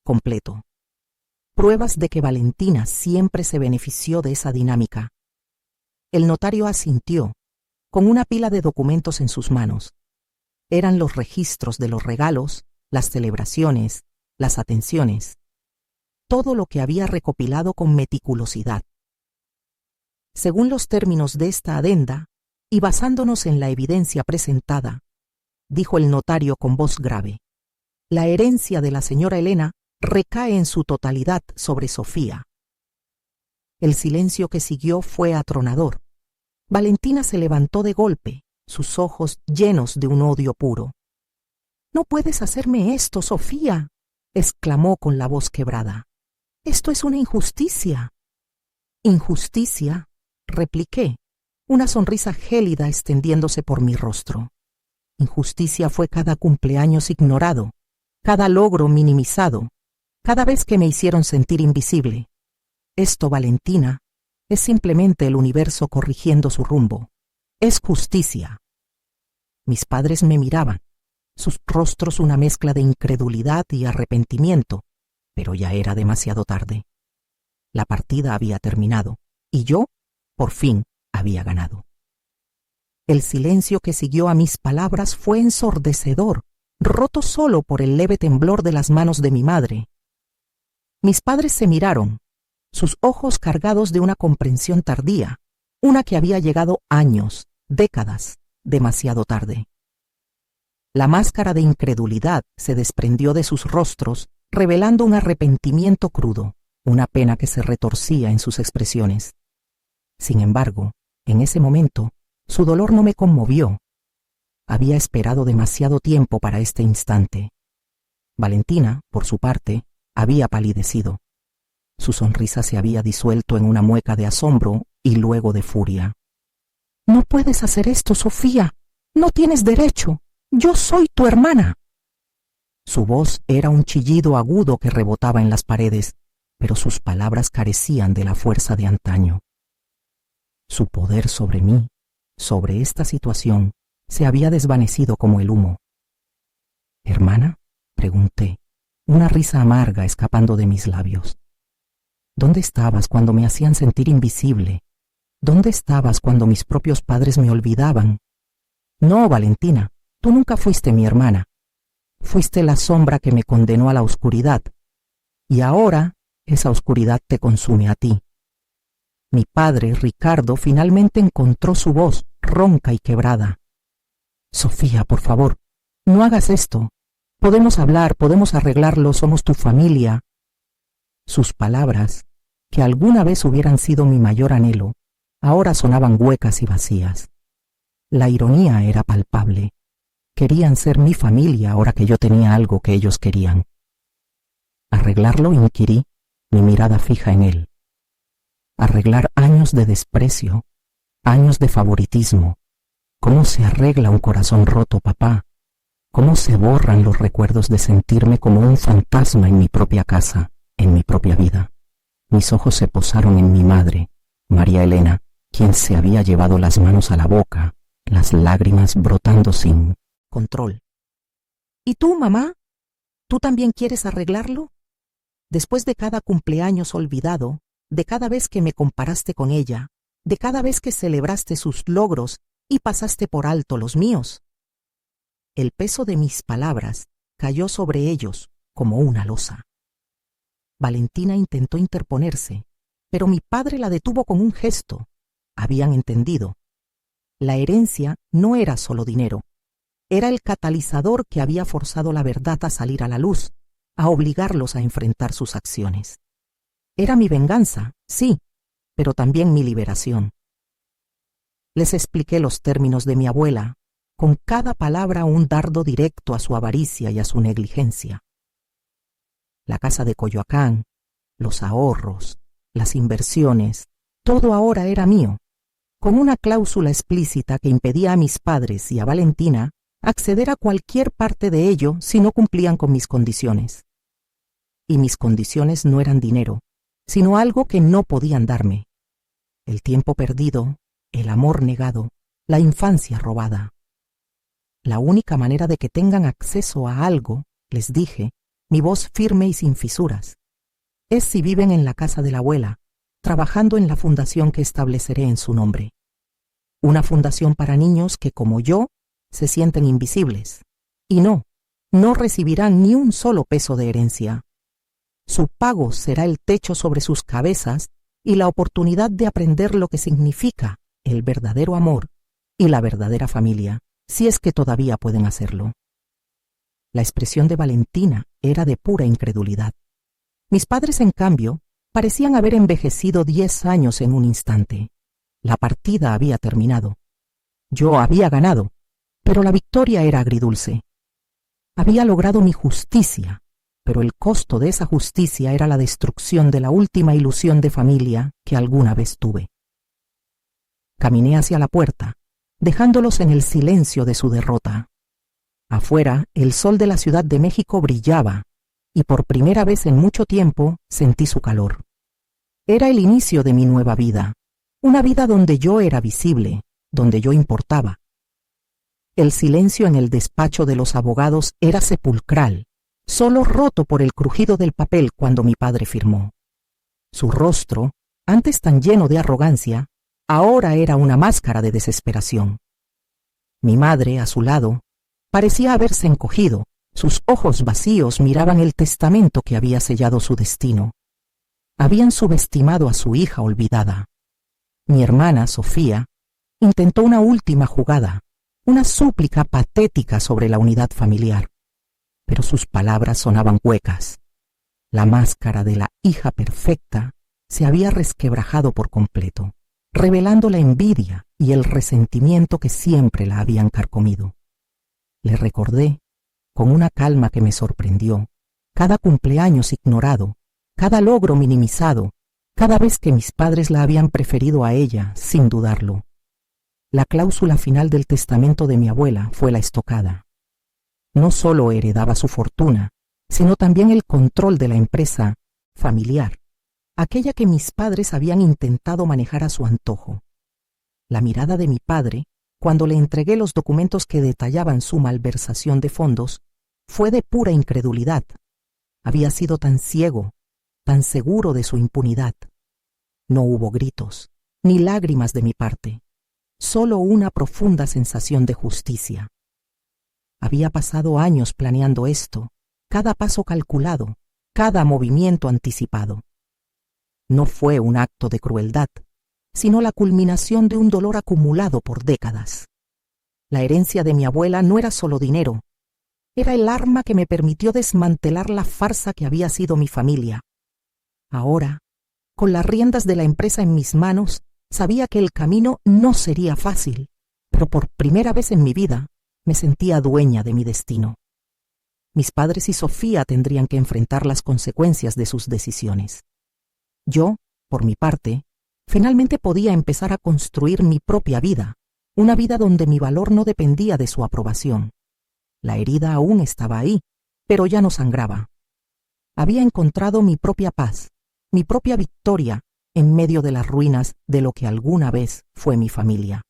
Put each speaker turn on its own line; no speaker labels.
completo. Pruebas de que Valentina siempre se benefició de esa dinámica. El notario asintió, con una pila de documentos en sus manos. Eran los registros de los regalos, las celebraciones, las atenciones, todo lo que había recopilado con meticulosidad. Según los términos de esta adenda, y basándonos en la evidencia presentada, dijo el notario con voz grave, la herencia de la señora Elena recae en su totalidad sobre Sofía. El silencio que siguió fue atronador. Valentina se levantó de golpe, sus ojos llenos de un odio puro. «No puedes hacerme esto, Sofía», exclamó con la voz quebrada. «Esto es una injusticia». «Injusticia», repliqué, una sonrisa gélida extendiéndose por mi rostro. Injusticia fue cada cumpleaños ignorado, cada logro minimizado, cada vez que me hicieron sentir invisible. Esto, Valentina, es simplemente el universo corrigiendo su rumbo. Es justicia. Mis padres me miraban, sus rostros una mezcla de incredulidad y arrepentimiento, pero ya era demasiado tarde. La partida había terminado, y yo, por fin, había ganado. El silencio que siguió a mis palabras fue ensordecedor, roto solo por el leve temblor de las manos de mi madre. Mis padres se miraron, sus ojos cargados de una comprensión tardía, una que había llegado años, décadas, demasiado tarde. La máscara de incredulidad se desprendió de sus rostros, revelando un arrepentimiento crudo, una pena que se retorcía en sus expresiones. Sin embargo, en ese momento, su dolor no me conmovió. Había esperado demasiado tiempo para este instante. Valentina, por su parte, había palidecido. Su sonrisa se había disuelto en una mueca de asombro y luego de furia. «No puedes hacer esto, Sofía. No tienes derecho. Yo soy tu hermana». Su voz era un chillido agudo que rebotaba en las paredes, pero sus palabras carecían de la fuerza de antaño. Su poder sobre mí, sobre esta situación, se había desvanecido como el humo. «¿Hermana?», pregunté, una risa amarga escapando de mis labios. ¿Dónde estabas cuando me hacían sentir invisible? ¿Dónde estabas cuando mis propios padres me olvidaban? No, Valentina, tú nunca fuiste mi hermana. Fuiste la sombra que me condenó a la oscuridad. Y ahora esa oscuridad te consume a ti. Mi padre, Ricardo, finalmente encontró su voz, ronca y quebrada. Sofía, por favor, no hagas esto. Podemos hablar, podemos arreglarlo, somos tu familia. Sus palabras, que alguna vez hubieran sido mi mayor anhelo, ahora sonaban huecas y vacías. La ironía era palpable. Querían ser mi familia ahora que yo tenía algo que ellos querían. ¿Arreglarlo?, inquirí, mi mirada fija en él. Arreglar años de desprecio, años de favoritismo. ¿Cómo se arregla un corazón roto, papá? ¿Cómo se borran los recuerdos de sentirme como un fantasma en mi propia casa, en mi propia vida? Mis ojos se posaron en mi madre, María Elena, quien se había llevado las manos a la boca, las lágrimas brotando sin control. ¿Y tú, mamá? ¿Tú también quieres arreglarlo? Después de cada cumpleaños olvidado, de cada vez que me comparaste con ella, de cada vez que celebraste sus logros y pasaste por alto los míos. El peso de mis palabras cayó sobre ellos como una losa. Valentina intentó interponerse, pero mi padre la detuvo con un gesto. Habían entendido. La herencia no era solo dinero. Era el catalizador que había forzado la verdad a salir a la luz, a obligarlos a enfrentar sus acciones. Era mi venganza, sí, pero también mi liberación. Les expliqué los términos de mi abuela, con cada palabra un dardo directo a su avaricia y a su negligencia. La casa de Coyoacán, los ahorros, las inversiones, todo ahora era mío, con una cláusula explícita que impedía a mis padres y a Valentina acceder a cualquier parte de ello si no cumplían con mis condiciones. Y mis condiciones no eran dinero, sino algo que no podían darme: el tiempo perdido, el amor negado, la infancia robada. La única manera de que tengan acceso a algo, les dije, mi voz firme y sin fisuras, es si viven en la casa de la abuela, trabajando en la fundación que estableceré en su nombre. Una fundación para niños que, como yo, se sienten invisibles. Y no recibirán ni un solo peso de herencia. Su pago será el techo sobre sus cabezas y la oportunidad de aprender lo que significa el verdadero amor y la verdadera familia, si es que todavía pueden hacerlo. La expresión de Valentina era de pura incredulidad. Mis padres, en cambio, parecían haber envejecido 10 años en un instante. La partida había terminado. Yo había ganado, pero la victoria era agridulce. Había logrado mi justicia, pero el costo de esa justicia era la destrucción de la última ilusión de familia que alguna vez tuve. Caminé hacia la puerta, dejándolos en el silencio de su derrota. Afuera, el sol de la Ciudad de México brillaba, y por primera vez en mucho tiempo sentí su calor. Era el inicio de mi nueva vida, una vida donde yo era visible, donde yo importaba. El silencio en el despacho de los abogados era sepulcral, solo roto por el crujido del papel cuando mi padre firmó. Su rostro, antes tan lleno de arrogancia, ahora era una máscara de desesperación. Mi madre, a su lado, parecía haberse encogido. Sus ojos vacíos miraban el testamento que había sellado su destino. Habían subestimado a su hija olvidada. Mi hermana, Sofía, intentó una última jugada, una súplica patética sobre la unidad familiar, pero sus palabras sonaban huecas. La máscara de la hija perfecta se había resquebrajado por completo, revelando la envidia y el resentimiento que siempre la habían carcomido. Le recordé, con una calma que me sorprendió, cada cumpleaños ignorado, cada logro minimizado, cada vez que mis padres la habían preferido a ella, sin dudarlo. La cláusula final del testamento de mi abuela fue la estocada. No solo heredaba su fortuna, sino también el control de la empresa familiar, aquella que mis padres habían intentado manejar a su antojo. La mirada de mi padre, cuando le entregué los documentos que detallaban su malversación de fondos, fue de pura incredulidad. Había sido tan ciego, tan seguro de su impunidad. No hubo gritos, ni lágrimas de mi parte, solo una profunda sensación de justicia. Había pasado años planeando esto, cada paso calculado, cada movimiento anticipado. No fue un acto de crueldad, sino la culminación de un dolor acumulado por décadas. La herencia de mi abuela no era solo dinero, era el arma que me permitió desmantelar la farsa que había sido mi familia. Ahora, con las riendas de la empresa en mis manos, sabía que el camino no sería fácil, pero por primera vez en mi vida me sentía dueña de mi destino. Mis padres y Sofía tendrían que enfrentar las consecuencias de sus decisiones. Yo, por mi parte, finalmente podía empezar a construir mi propia vida, una vida donde mi valor no dependía de su aprobación. La herida aún estaba ahí, pero ya no sangraba. Había encontrado mi propia paz, mi propia victoria en medio de las ruinas de lo que alguna vez fue mi familia.